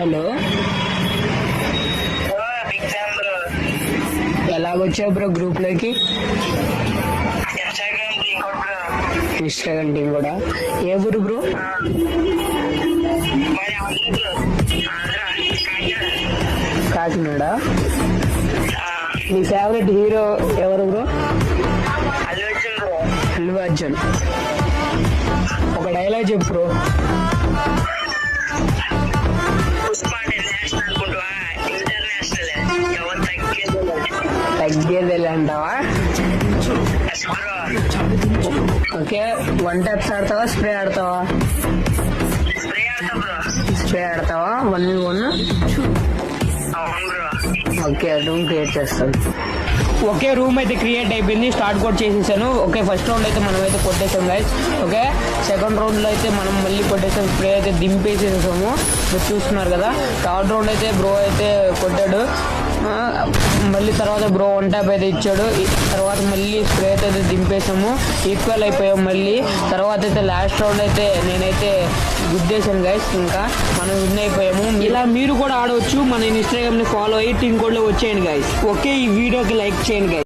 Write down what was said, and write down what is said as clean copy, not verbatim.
Hello, ఎలాగొచ్చావు bro group లోకి? Instagram team కూడా. ఏ ఊరు బ్రో? కాకినాడ. నీ ఫేవరెట్ హీరో ఎవరు బ్రో? అల్లు అర్జున్. ఒక డైలాగ్ చెప్పు బ్రో. తగ్గేదేలే అంటావా? ఓకే, వన్ టైప్స్ ఆడతావా, స్ప్రే ఆడతావా? స్ప్రే ఆడతావా? 1v1. ఓకే, రూమ్ క్రియేట్ చేస్తాను. ఓకే, రూమ్ అయితే క్రియేట్ అయిపోయింది. స్టార్ట్ కూడా చేసేసాను. ఓకే, ఫస్ట్ రౌండ్ అయితే మనం అయితే కొట్టేసాం గైస్. ఓకే, సెకండ్ రౌండ్ లో అయితే మనం మళ్ళీ కొట్టేసాం. స్ప్రే అయితే దింపేసేసాము, మీరు చూస్తున్నారు కదా. థర్డ్ రౌండ్ అయితే బ్రో అయితే కొట్టాడు. మళ్ళీ తర్వాత బ్రో వన్ ట్యాప్ అయితే ఇచ్చాడు. తర్వాత మళ్ళీ స్ప్రే అయితే దింపేసాము, ఈక్వల్ అయిపోయాం. మళ్ళీ తర్వాత అయితే లాస్ట్ రౌండ్ అయితే నేనైతే గుద్దేశాను గైస్. ఇంకా మనం విన్ అయిపోయాము. ఇలా మీరు కూడా ఆడవచ్చు. మన ఇన్స్టాగ్రామ్ ని ఫాలో అయ్యి టీమ్ కోడ్ లో వచ్చేయండి గైస్. ఓకే, ఈ వీడియోకి లైక్ చేయండి గైస్.